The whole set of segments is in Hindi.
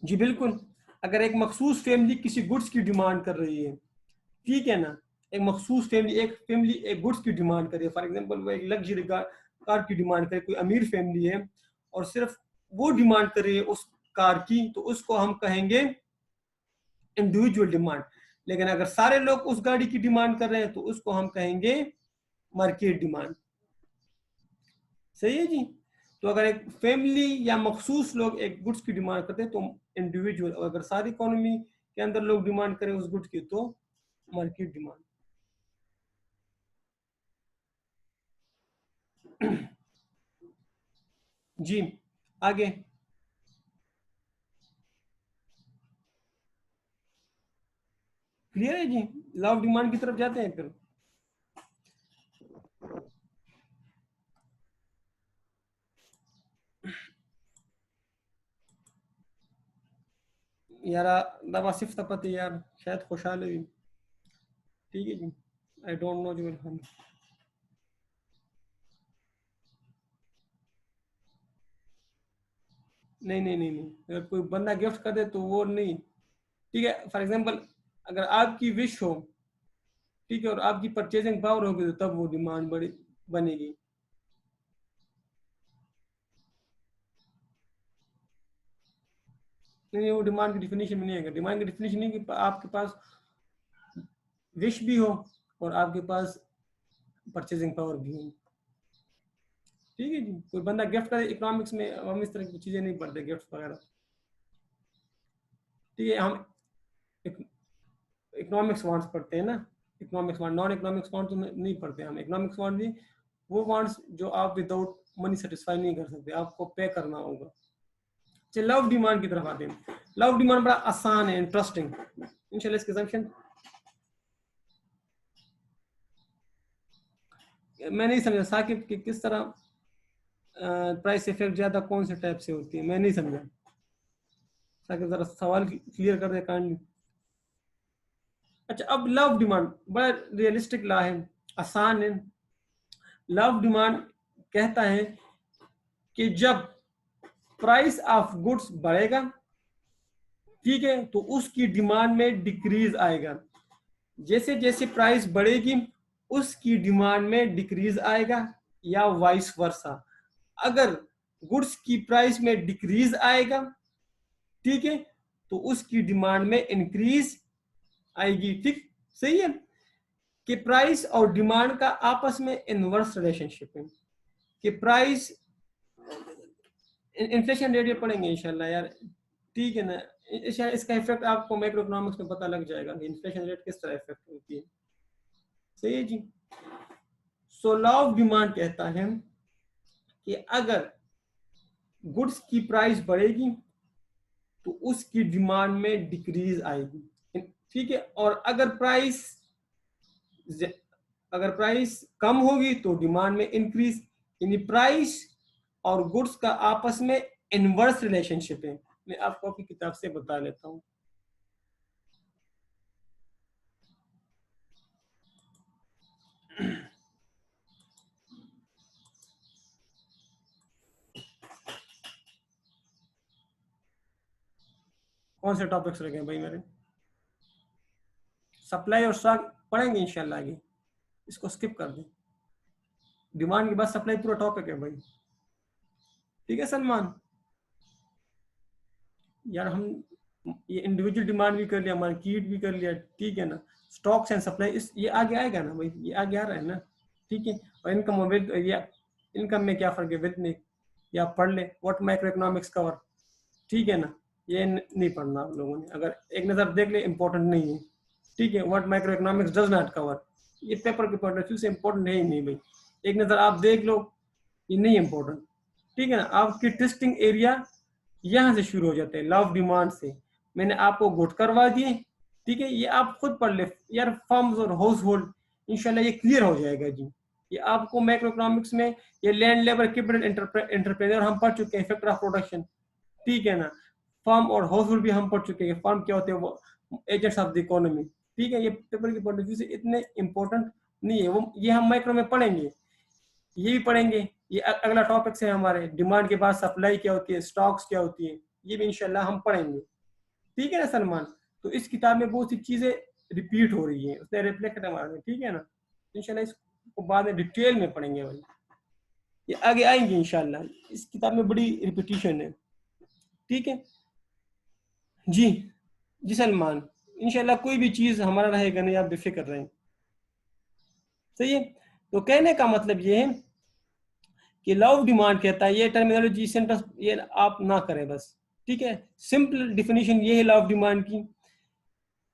जी बिल्कुल, अगर एक मखसूस फैमिली किसी गुड्स की डिमांड कर रही है, ठीक है ना, एक मखसूस फैमिली एक गुड्स की डिमांड करे, फॉर एग्जांपल वो एक लग्जरी कार की डिमांड करे, कोई अमीर फैमिली है और सिर्फ वो डिमांड कर रही है उस कार की, तो उसको हम कहेंगे इंडिविजुअल डिमांड। लेकिन अगर सारे लोग उस गाड़ी की डिमांड कर रहे हैं तो उसको हम कहेंगे मार्केट डिमांड। सही है जी। तो अगर एक फैमिली या मखसूस लोग एक गुड्स की डिमांड करते हैं तो इंडिविजुअल, और अगर सारी इकोनॉमी के अंदर लोग डिमांड करें उस गुड्स की तो मार्केट डिमांड। जी आगे क्लियर है जी, लॉ ऑफ डिमांड की तरफ जाते हैं फिर। यार दवा सिर्फ पता यार शायद खुशहाल हुई। ठीक है जी, आई डोंट नो जो हम। नहीं, अगर कोई बंदा गिफ्ट कर दे तो वो नहीं। ठीक है, फॉर एग्जांपल अगर आपकी विश हो, ठीक है, और आपकी परचेजिंग पावर होगी तो तब वो डिमांड बड़ी बनेगी। नहीं वो डिमांड की डिफिनेशन में नहीं है। डिमांड की डिफिनेशन नहीं कि आपके पास विश भी हो और आपके पास परचेजिंग पावर भी हो। ठीक है जी, कोई बंदा गिफ्ट करे, इकोनॉमिक्स में हम इस तरह की चीजें नहीं पढ़ते गिफ्ट वगैरह। ठीक है, हम इकोनॉमिक्स वांट्स पढ़ते हैं ना, economics want, non economics want तो नहीं पढ़ते हम। इकोनॉमिक्स वांट भी वो वांट्स जो आप विदाउट मनी सेटिस्फाई नहीं कर सकते, आपको पे करना होगा। चलिए लव डिमांड की तरफ आते हैं। लव डिमांड बड़ा आसान है, इंटरेस्टिंग। इंशाल्लाह इसके assumption मैं नहीं समझा साकिब कि किस तरह प्राइस इफेक्ट ज्यादा कौन से टाइप से होती है, मैं नहीं समझा। साकिब जरा सवाल क्लियर कर दे काइंडली। अच्छा, अब लव डिमांड बड़ा रियलिस्टिक ला है, आसान है। लव डिमांड कहता है कि जब प्राइस ऑफ गुड्स बढ़ेगा, ठीक है, तो उसकी डिमांड में डिक्रीज आएगा। जैसे जैसे प्राइस बढ़ेगी उसकी डिमांड में डिक्रीज आएगा, या वाइस वर्सा। अगर गुड्स की प्राइस में डिक्रीज आएगा, ठीक है, तो उसकी डिमांड में इंक्रीज आएगी। ठीक, सही है कि प्राइस और डिमांड का आपस में इनवर्स रिलेशनशिप है कि प्राइस, इन्फ्लेशन रेट पढ़ेंगे इंशाल्लाह यार, ठीक है ना। इसका इफेक्ट आपको मैक्रो इकोनॉमिक्स में पता लग जाएगा कि इन्फ्लेशन रेट किस तरह इफेक्ट होती है। सही है जी। सो लॉ ऑफ डिमांड कहता है कि अगर गुड्स की प्राइस बढ़ेगी तो उसकी डिमांड में डिक्रीज आएगी। ठीक है, और अगर प्राइस कम होगी तो डिमांड में इंक्रीज। यानी प्राइस और गुड्स का आपस में इनवर्स रिलेशनशिप है। मैं आपको अपनी किताब से बता लेता हूं। कौन से टॉपिक्स रखे भाई मेरे? सप्लाई और स्टॉक पढ़ेंगे इंशाल्लाह आगे, इसको स्किप कर दें। डिमांड के बाद सप्लाई पूरा टॉपिक है भाई। ठीक है सलमान यार, हम ये इंडिविजुअल डिमांड भी कर लिया, मार्केट भी कर लिया, ठीक है ना। स्टॉक्स एंड सप्लाई इस ये आगे आएगा ना भाई, ये आगे आ रहा है ना। ठीक है, और इनकम और विद, या इनकम में क्या फर्क है विद में, या पढ़ ले व्हाट माइक्रो इकोनॉमिक्स कवर। ठीक है ना, ये नहीं पढ़ना आप लोगों ने, अगर एक नजर देख ले इंपॉर्टेंट नहीं है। ठीक है, what micro economics does not cover, ये पेपर के पॉइंट ऑफ व्यू से इंपॉर्टेंट है ही नहीं भाई। एक नजर आप देख लो, ये नहीं इंपॉर्टेंट। ठीक है ना, आपकी टेस्टिंग एरिया यहाँ से शुरू हो जाते हैं लव डिमांड से। मैंने आपको गुड करवा दिए, ठीक है, ये आप खुद पढ़ ले यार, फर्म्स और हाउस होल्ड, इंशाल्लाह ये क्लियर हो जाएगा जी। ये आपको मैक्रो इकोनॉमिक्स में ये लैंड लेबर कैपिटल एंटरप्रेन्योर हम पढ़ चुके हैं, फैक्टर ऑफ प्रोडक्शन, ठीक है ना। फर्म और हाउस होल्ड भी हम पढ़ चुके हैं, फर्म क्या होते हैं, वो एजेंट्स ऑफ द इकोनॉमी। ठीक है, ये पेपर के पॉइंट ऑफ व्यू से इतने इंपॉर्टेंट नहीं है वो, ये हम माइक्रो में पढ़ेंगे, ये भी पढ़ेंगे। ये अगला टॉपिक है हमारे, डिमांड के बाद सप्लाई क्या होती है, स्टॉक्स क्या होती है, ये भी इंशाल्लाह हम पढ़ेंगे। ठीक है ना सलमान। तो इस किताब में बहुत सी चीजें रिपीट हो रही है, उसने रिफ्लेक्ट हमारे में, ठीक है ना। इंशाल्लाह इसको बाद में डिटेल में पढ़ेंगे भाई, ये आगे आएंगे इंशाल्लाह। इस किताब में बड़ी रिपीटिशन है, ठीक है जी। जी सलमान, इंशाल्लाह कोई भी चीज हमारा रहेगा नहीं, आप बेफिक्र रहें, सही है। तो कहने का मतलब ये है कि लॉ ऑफ डिमांड कहता है, ये टर्मिनोलॉजी सेंटेंस ये आप ना करें बस, ठीक है। सिंपल डिफिनीशन ये है लॉ ऑफ डिमांड की,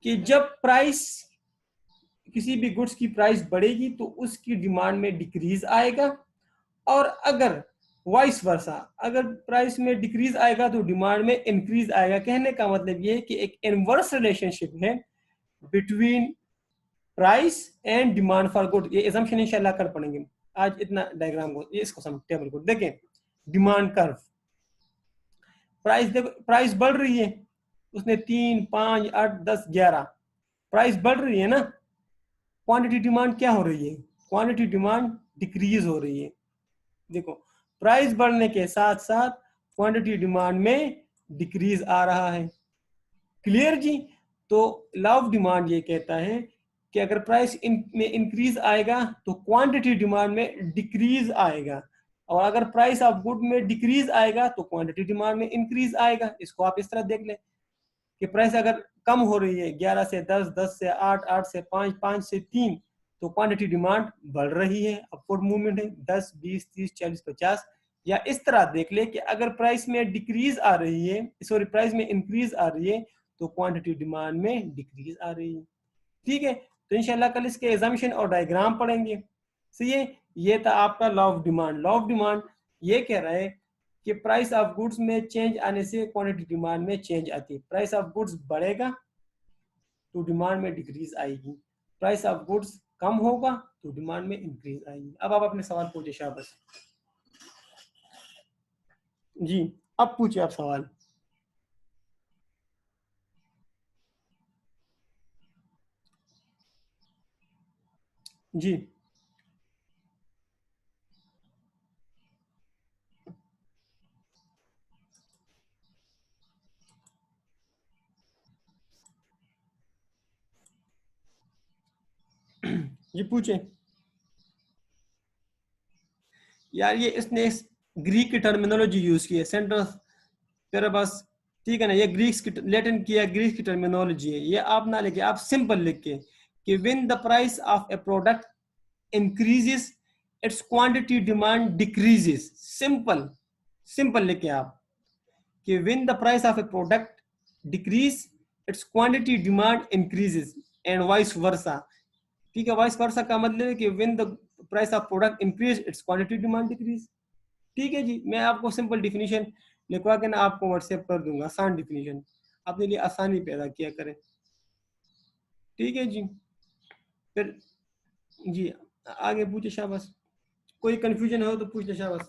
कि जब प्राइस, किसी भी गुड्स की प्राइस बढ़ेगी तो उसकी डिमांड में डिक्रीज आएगा, और अगर वाइस वर्सा, अगर प्राइस में डिक्रीज आएगा तो डिमांड में इंक्रीज आएगा। कहने का मतलब ये है कि एक इनवर्स रिलेशनशिप है between price and demand for good. ये एजम्पशन इंशाल्लाह कर पढ़ेंगे आज, इतना डायग्राम को, ये इसको समझ, टेबल को देखें। डिमांड कर्व, प्राइस देखो, प्राइस बढ़ रही है, उसने 3, 5, 8, 10, 11 प्राइस बढ़ रही है ना, क्वांटिटी डिमांड क्या हो रही है, क्वांटिटी डिमांड डिक्रीज हो रही है। देखो प्राइस बढ़ने के साथ साथ क्वांटिटी डिमांड में डिक्रीज आ रहा है, क्लियर जी। तो लॉ ऑफ डिमांड ये कहता है कि अगर प्राइस में इंक्रीज आएगा तो क्वांटिटी डिमांड में डिक्रीज आएगा, और अगर प्राइस ऑफ गुड में डिक्रीज आएगा तो क्वांटिटी डिमांड में इंक्रीज आएगा। इसको आप इस तरह देख लें कि प्राइस अगर कम हो रही है 11 से 10, 10 से 8, 8 से 5, 5 से 3, तो क्वांटिटी डिमांड बढ़ रही है, अपवर्ड मूवमेंट है, 10, 20, 30, 40, 50। या इस तरह देख ले कि अगर प्राइस में डिक्रीज आ रही है, सॉरी प्राइस में इंक्रीज आ रही है, तो क्वांटिटी डिमांड में डिक्रीज आ रही है, ठीक है। तो इंशाल्लाह कल इसके एजम्पशन और डायग्राम पढ़ेंगे, सही है। ये था आपका law of demand. Law of demand ये कह रहा है कि प्राइस ऑफ गुड्स में चेंज आने से क्वांटिटी डिमांड में चेंज आती है। प्राइस ऑफ गुड्स बढ़ेगा तो डिमांड में डिक्रीज आएगी, प्राइस ऑफ गुड्स कम होगा तो डिमांड में इंक्रीज आएगी। अब आप अपने सवाल पूछे शाबाश जी, अब पूछिए आप सवाल जी। ये पूछे यार, ये इसने ग्रीक की टर्मिनोलॉजी यूज की है, सेंटर तेरे पास, ठीक है ना। ये ग्रीक्स की लैटिन की है, ग्रीक की टर्मिनोलॉजी है, ये आप ना लिखे, आप सिंपल लिख के कि when the price of A product increases it's quantity demand decreases. Simple simple लिखे आप कि when the price of A product decrease its quantity demand increases, and vice versa, ठीक है। वाइस वर्सा का मतलब है कि when the price of product increase its quantity demand decrease, ठीक है जी। मैं आपको सिंपल डिफिनीशन लिखवा के ना आपको व्हाट्सएप कर दूंगा, आसान डिफिनीशन, अपने लिए आसानी पैदा किया करें, ठीक है जी। फिर जी आगे पूछे शाबाश, कोई कंफ्यूजन हो तो पूछ ले शाबाश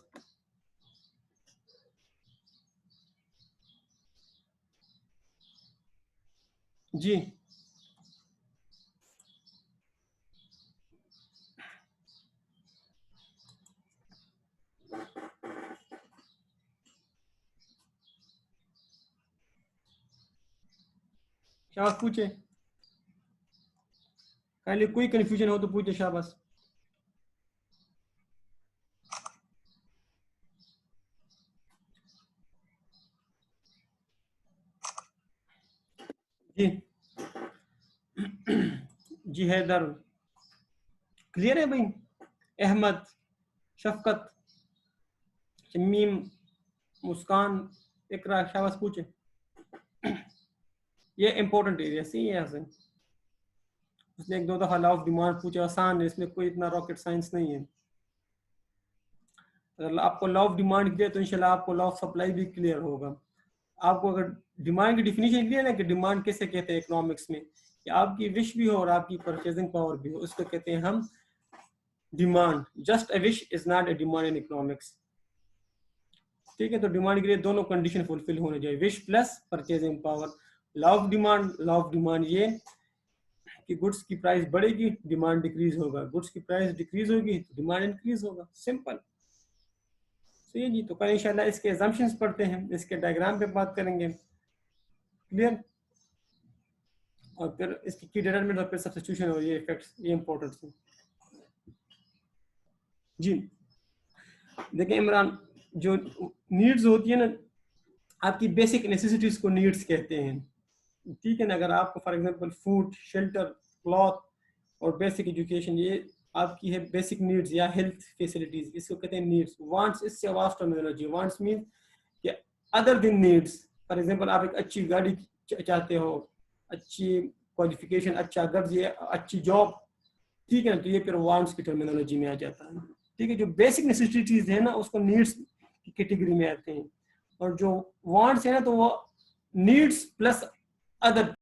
जी। शाबाश पूछे, पहले कोई कंफ्यूजन हो तो पूछे शाबाश जी। जी हैदर, क्लियर है भाई। अहमद, शफकत, शमीम, मुस्कान, इकरा, शाबाश पूछे। ये इंपॉर्टेंट एरिया सी है, यहाँ से उसने एक दो दफा लॉ ऑफ डिमांड पूछा, आसान है, इसमें कोई इतना रॉकेट साइंस नहीं है। अगर आपको लॉ ऑफ डिमांड क्लियर तो इंशाल्लाह आपको लॉ ऑफ सप्लाई भी क्लियर होगा। आपको अगर डिमांड की डिफिनीशन क्लियर है कि डिमांड किसे कहते हैं इकोनॉमिक्स में, कि आपकी विश भी हो और आपकी परचेजिंग पावर भी हो, उसको कहते हैं हम demand. Just a wish is not a demand in economics, ठीक है। तो डिमांड के लिए दोनों कंडीशन फुलफिल होने चाहिए, wish plus purchasing power. Law of demand, law of demand ये कि गुड्स की प्राइस बढ़ेगी डिमांड डिक्रीज होगा, गुड्स की प्राइस डिक्रीज होगी तो डिमांड इंक्रीज होगा, सिंपल। सही है जी। तो कल इंशाल्लाह इसके assumptions पढ़ते हैं, इसके डायग्राम पे बात करेंगे, क्लियर। और फिर इसकी की डिटरमिनेंट और फिर सब्स्टिट्यूशन और ये इफेक्ट्स, ये इंपॉर्टेंट है जी। देखिए इमरान, जो नीड्स होती है ना, आपकी बेसिक नेसेसिटीज को नीड्स कहते हैं, ठीक है ना। अगर आपको for example food, shelter, cloth और बेसिक एजुकेशन, ये आपकी है बेसिक नीड्स या हेल्थ फैसिलिटीज, इसको कहते हैं नीड्स। वांट्स इससे वास्ट टर्मिनोलॉजी। वांट्स मीन कि other than needs. For example आप एक अच्छी गाड़ी चाहते हो, अच्छी क्वालिफिकेशन, अच्छा घर, ये अच्छी जॉब, ठीक है ना, तो ये फिर वांट्स की टर्मिनोलॉजी में आ जाता है, ठीक है। जो बेसिक नेसेसिटीज है ना, उसको नीड्स की कैटेगरी में आते हैं। और जो वांट्स है ना, तो वो नीड्स प्लस अदर